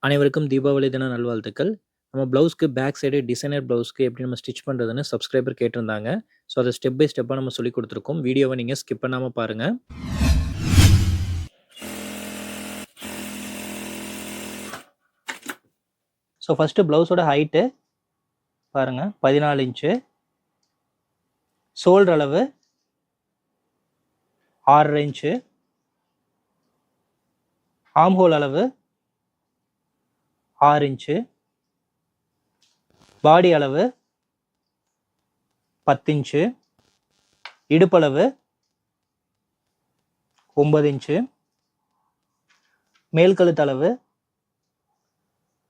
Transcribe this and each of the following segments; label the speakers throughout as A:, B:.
A: அனைவருக்கும் தீபாவளி தின நல்வாழ்த்துக்கள். நம்ம ப்ளவுஸ்க்கு பேக் சைடு டிசைனர் ப்ளவுஸ்க்கு எப்படி நம்ம ஸ்டிச் பண்ணுறதுன்னு சப்ஸ்கிரைபர் கேட்டிருந்தாங்க. ஸோ அதை ஸ்டெப் பை ஸ்டெப்பாக நம்ம சொல்லிக் கொடுத்துருக்கோம். வீடியோவை நீங்கள் ஸ்கிப் பண்ணாமல் பாருங்கள். ஸோ ஃபஸ்ட்டு ப்ளவுஸோட ஹைட்டு பாருங்கள் 14 இன்ச்சு. ஷோல்டர் அளவு 6.5 இன்ச்சு. ஆம்ஹோல் அளவு 6 இன்ச்சு. பாடி அளவு 10 இன்ச்சு. இடுப்பளவு 9 இன்ச்சு. மேல் கழுத்து அளவு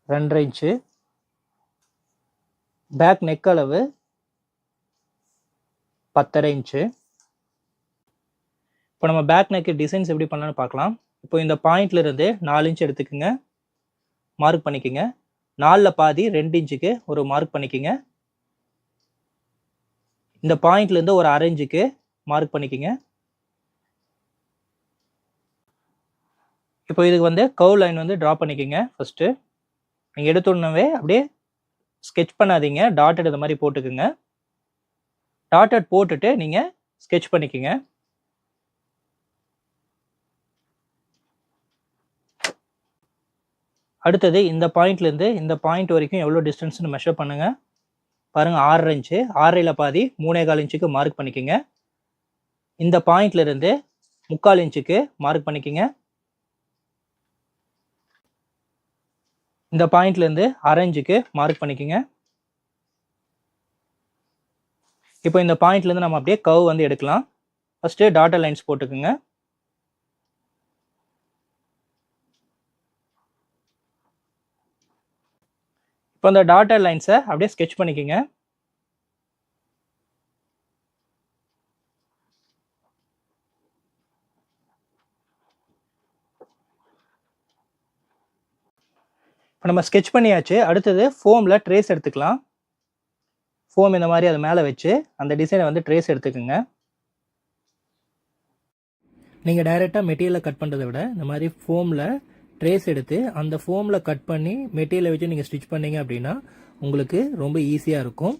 A: 2.5 இன்ச்சு. பேக் நெக் அளவு 10.5 இன்ச்சு. இப்போ நம்ம பேக் நெக்கு டிசைன்ஸ் எப்படி பண்ணலான்னு பார்க்கலாம். இப்போ இந்த பாயிண்ட்ல இருந்து 4 இன்ச் எடுத்துக்கோங்க, மார்க் பண்ணிக்கோங்க. 4ல் பாதி 2 இன்ச்சுக்கு ஒரு மார்க் பண்ணிக்கோங்க. இந்த பாயிண்ட்லேருந்து ஒரு 1/2 இன்ச்சுக்கு மார்க் பண்ணிக்கோங்க. இப்போ இதுக்கு வந்து கர்வ் லைன் வந்து ட்ரா பண்ணிக்கோங்க. ஃபஸ்ட்டு நீங்கள் எடுத்தோடனே அப்படியே ஸ்கெட்ச் பண்ணாதீங்க, டாட்டட் இந்த மாதிரி போட்டுக்குங்க. டாட்டட் போட்டுட்டு நீங்கள் ஸ்கெட்ச் பண்ணிக்கோங்க. அடுத்தது இந்த பாயிண்ட்லேருந்து இந்த பாயிண்ட் வரைக்கும் எவ்வளோ டிஸ்டன்ஸ்னு மெஷர் பண்ணுங்கள். பாருங்கள் 6.5 இன்ச்சு. 6.5ல் பாதி 3.25 இன்ச்சுக்கு மார்க் பண்ணிக்கோங்க. இந்த பாயிண்ட்லேருந்து 3/4 இன்ச்சுக்கு மார்க் பண்ணிக்கோங்க. இந்த பாயிண்ட்லேருந்து 1/2 இன்ச்சுக்கு மார்க் பண்ணிக்கோங்க. இப்போ இந்த பாயிண்ட்லேருந்து நம்ம அப்படியே கர்வ் வந்து எடுக்கலாம். ஃபஸ்ட்டு டாட்டர் லைன்ஸ் போட்டுக்குங்க. இப்போ அந்த டாட்டர் லைன்ஸை அப்படியே ஸ்கெட்ச் பண்ணிக்கோங்க. இப்போ நம்ம ஸ்கெட்ச் பண்ணியாச்சு. அடுத்தது ஃபோமில் ட்ரேஸ் எடுத்துக்கலாம். ஃபோம் இந்த மாதிரி அது மேலே வச்சு அந்த டிசைனை வந்து ட்ரேஸ் எடுத்துக்கோங்க. நீங்கள் டைரெக்டாக மெட்டீரியலை கட் பண்ணுறதை விட இந்த மாதிரி ஃபோமில் ட்ரேஸ் எடுத்து அந்த ஃபோமில் கட் பண்ணி மெட்டீரியலை வச்சு நீங்கள் ஸ்டிச் பண்ணீங்க அப்படின்னா உங்களுக்கு ரொம்ப ஈஸியாக இருக்கும்.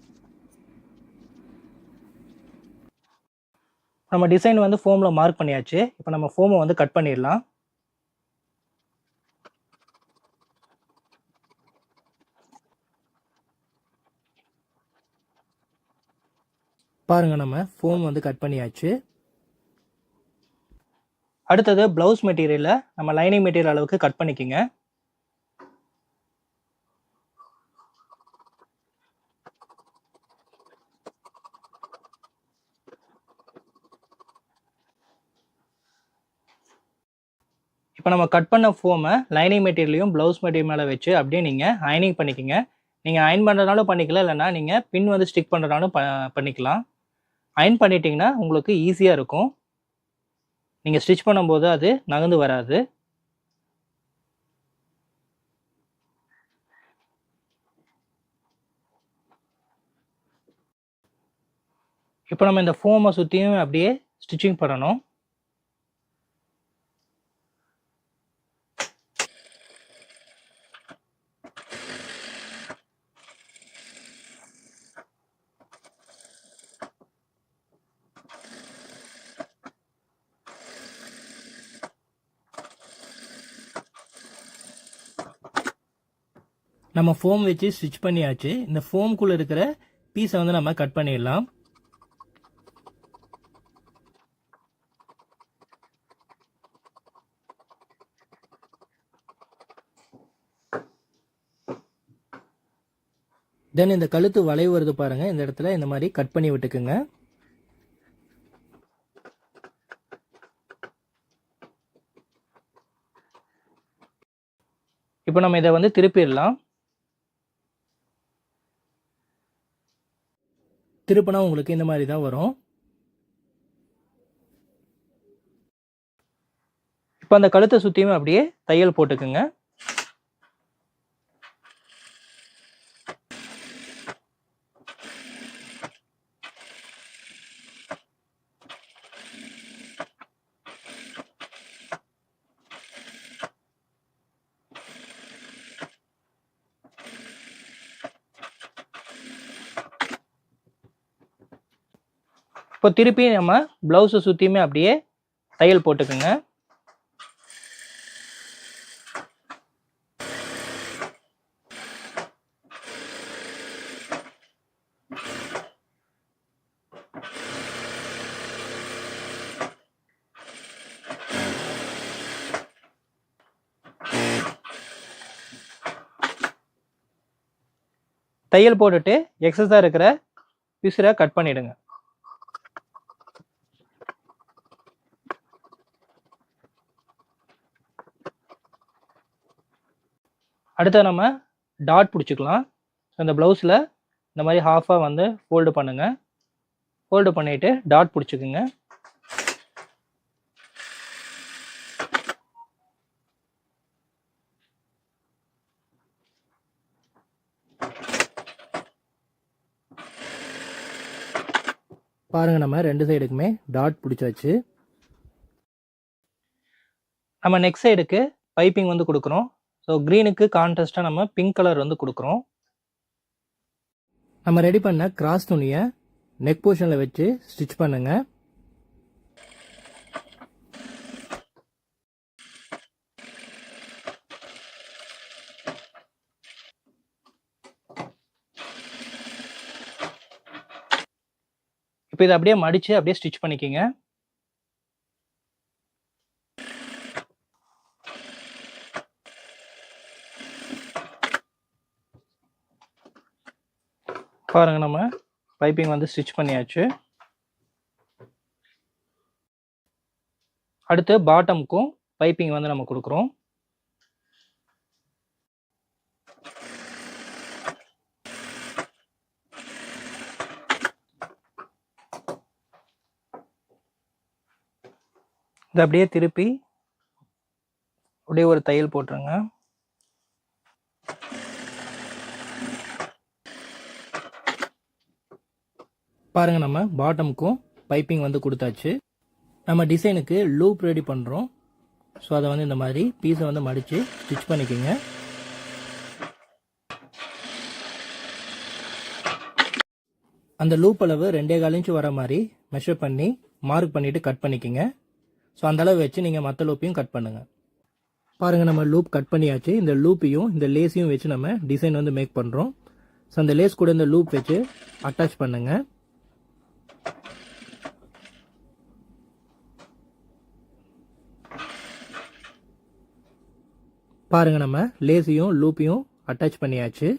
A: நம்ம டிசைன் வந்து ஃபோமில் மார்க் பண்ணியாச்சு. இப்போ நம்ம ஃபோமை வந்து கட் பண்ணிடலாம். பாருங்கள், நம்ம ஃபோம் வந்து கட் பண்ணியாச்சு. அடுத்தது ப்ளவுஸ் மெட்டீரியலை நம்ம லைனிங் மெட்டீரியல் அளவுக்கு கட் பண்ணிக்கோங்க. இப்போ நம்ம கட் பண்ண ஃபோமை லைனிங் மெட்டீரியலையும் ப்ளவுஸ் மெட்டீரியல் மேலே வச்சு அப்படியே நீங்கள் அயனிங் பண்ணிக்கோங்க. நீங்கள் அயன் பண்ணுறதுனாலும் பண்ணிக்கலாம், இல்லைனா நீங்கள் பின் வந்து ஸ்டிக் பண்ணுறதுனாலும் பண்ணிக்கலாம். அயன் பண்ணிட்டீங்கன்னா உங்களுக்கு ஈஸியாக இருக்கும். நீங்கள் ஸ்டிச் பண்ணும்போது அது நகர்ந்து வராது. இப்போ நம்ம இந்த ஃபோமை சுற்றியும் அப்படியே ஸ்டிச்சிங் பண்ணணும். நம்ம ஃபோம் வச்சு ஸ்டிச் பண்ணியாச்சு. இந்த ஃபோம்குள்ளே இருக்கிற பீஸை வந்து நம்ம கட் பண்ணிடலாம். தென் இந்த கழுத்து வளைவு வருது பாருங்க, இந்த இடத்துல இந்த மாதிரி கட் பண்ணி விட்டுக்குங்க. இப்போ நம்ம இதை வந்து திருப்பிடலாம். திருப்பினா உங்களுக்கு இந்த மாதிரி தான் வரும். இப்போ அந்த கழுத்தை சுற்றியுமே அப்படியே தையல் போட்டுக்குங்க. இப்போ திருப்பி நம்ம ப்ளவுஸை சுற்றியுமே அப்படியே தையல் போட்டுக்குங்க. தையல் போட்டுட்டு எக்ஸஸாக இருக்கிற பிசுரை கட் பண்ணிடுங்க. அடுத்து நம்ம டாட் பிடிச்சிக்கலாம். இந்த ப்ளவுஸில் இந்த மாதிரி ஹாஃபாக வந்து ஃபோல்டு பண்ணுங்கள். ஃபோல்டு பண்ணிவிட்டு டாட் பிடிச்சிக்குங்க. பாருங்கள், நம்ம 2 சைடுக்குமே டாட் பிடிச்சாச்சு. நம்ம நெக்ஸ்ட் சைடுக்கு பைப்பிங் வந்து கொடுக்குறோம். ஸோ க்ரீனுக்கு கான்ட்ராஸ்ட்டாக நம்ம பிங்க் கலர் வந்து கொடுக்குறோம். நம்ம ரெடி பண்ண கிராஸ் துணியை நெக் போர்ஷனில் வச்சு ஸ்டிச் பண்ணுங்க. இப்போ இதை அப்படியே மடித்து அப்படியே ஸ்டிச் பண்ணிக்கிங்க. பாருங்கள், நம்ம பைப்பிங் வந்து ஸ்டிச் பண்ணியாச்சு. அடுத்து பாட்டமுக்கும் பைப்பிங் வந்து நம்ம கொடுக்குறோம். இதை அப்படியே திருப்பி அப்படியே ஒரு தையல் போட்டுருங்க. பாருங்கள், நம்ம பாட்டமுக்கும் பைப்பிங் வந்து கொடுத்தாச்சு. நம்ம டிசைனுக்கு லூப் ரெடி பண்ணுறோம். ஸோ அதை வந்து இந்த மாதிரி பீஸை வந்து மடித்து ஸ்டிச் பண்ணிக்கோங்க. அந்த லூப் அளவு 2.25 இன்ச் வர மாதிரி மெஷர் பண்ணி மார்க் பண்ணிவிட்டு கட் பண்ணிக்கோங்க. ஸோ அந்த அளவு வச்சு நீங்கள் மற்ற லூப்பையும் கட் பண்ணுங்கள். பாருங்கள், நம்ம லூப் கட் பண்ணியாச்சு. இந்த லூப்பையும் இந்த லேஸையும் வச்சு நம்ம டிசைன் வந்து மேக் பண்ணுறோம். ஸோ அந்த லேஸ் கூட இந்த லூப் வச்சு அட்டாச் பண்ணுங்கள். பாருங்கள், நம்ம லேஸையும் லூப்பையும் அட்டாச் பண்ணியாச்சு.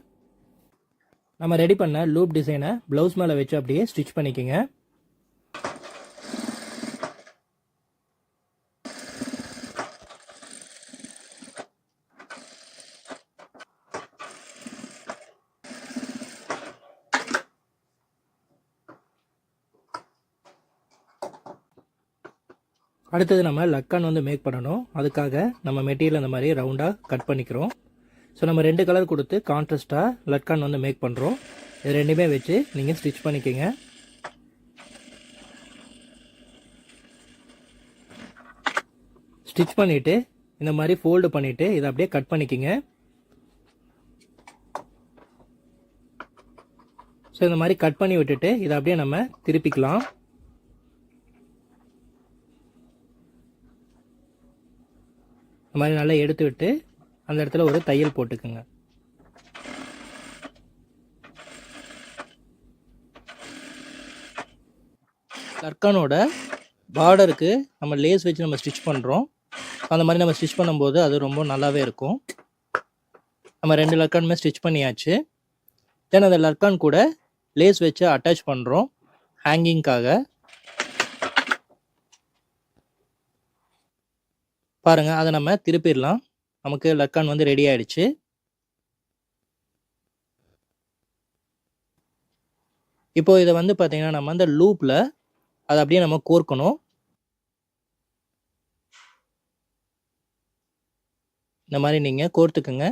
A: நம்ம ரெடி பண்ண லூப் டிசைனை ப்ளவுஸ் மேலே வச்சு அப்படியே ஸ்டிச் பண்ணிக்கோங்க. அடுத்தது நம்ம லக்கான் வந்து மேக் பண்ணணும். அதுக்காக நம்ம மெட்டீரியல் இந்த மாதிரி ரவுண்டாக கட் பண்ணிக்கிறோம். ஸோ நம்ம 2 கலர் கொடுத்து கான்ட்ராஸ்டாக லக்கான் வந்து மேக் பண்ணுறோம். இது ரெண்டுமே வச்சு நீங்கள் ஸ்டிச் பண்ணிக்கோங்க. ஸ்டிச் பண்ணிவிட்டு இந்த மாதிரி ஃபோல்டு பண்ணிவிட்டு இதை அப்படியே கட் பண்ணிக்கோங்க. ஸோ இந்த மாதிரி கட் பண்ணி விட்டுட்டு இதை அப்படியே நம்ம திருப்பிக்கலாம். இந்த மாதிரி நல்லா எடுத்து விட்டு அந்த இடத்துல ஒரு தையல் போட்டுக்குங்க. லக்கானோட பார்டருக்கு நம்ம லேஸ் வச்சு நம்ம ஸ்டிச் பண்ணுறோம். அந்த மாதிரி நம்ம ஸ்டிச் பண்ணும்போது அது ரொம்ப நல்லாவே இருக்கும். நம்ம 2 லக்கானுமே ஸ்டிச் பண்ணியாச்சு. தென் அந்த லக்கான் கூட லேஸ் வச்சு அட்டாச் பண்ணுறோம் ஹேங்கிங்காக. பாருங்கள், அதை நம்ம திருப்பிடலாம். நமக்கு லக்கான் வந்து ரெடி ஆகிடுச்சு. இப்போது இதை வந்து பார்த்திங்கன்னா நம்ம அந்த லூப்பில் அதை அப்படியே நம்ம கோர்க்கணும். இந்த மாதிரி நீங்கள் கோர்த்துக்குங்க.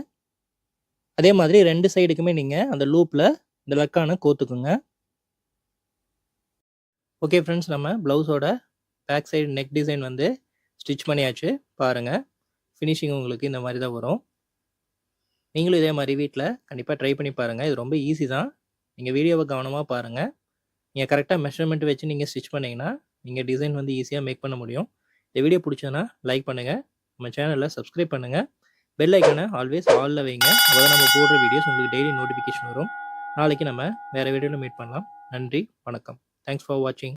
A: அதே மாதிரி 2 சைடுக்குமே நீங்கள் அந்த லூப்பில் இந்த லக்கானை கோர்த்துக்குங்க. ஓகே ஃப்ரெண்ட்ஸ், நம்ம ப்ளவுஸோட பேக் சைடு நெக் டிசைன் வந்து ஸ்டிச் பண்ணியாச்சு. பாருங்கள், ஃபினிஷிங் உங்களுக்கு இந்த மாதிரி தான் வரும். நீங்களும் இதே மாதிரி வீட்டில் கண்டிப்பாக ட்ரை பண்ணி பாருங்கள். இது ரொம்ப ஈஸி தான். நீங்கள் வீடியோவை கவனமாக பாருங்கள். நீங்கள் கரெக்டாக மெஷர்மெண்ட் வச்சு நீங்கள் ஸ்டிச் பண்ணிங்கன்னா நீங்கள் டிசைன் வந்து ஈஸியாக மேக் பண்ண முடியும். இந்த வீடியோ பிடிச்சதுன்னா லைக் பண்ணுங்கள், நம்ம சேனலை சப்ஸ்கிரைப் பண்ணுங்கள், பெல் ஐக்கானை ஆல்வேஸ் ஆலில் வைங்க. அப்போ தான் நம்ம போடுற வீடியோஸ் உங்களுக்கு டெய்லி நோட்டிஃபிகேஷன் வரும். நாளைக்கு நம்ம வேறு வீடியோவில் மீட் பண்ணலாம். நன்றி, வணக்கம். தேங்க்ஸ் ஃபார் வாட்சிங்.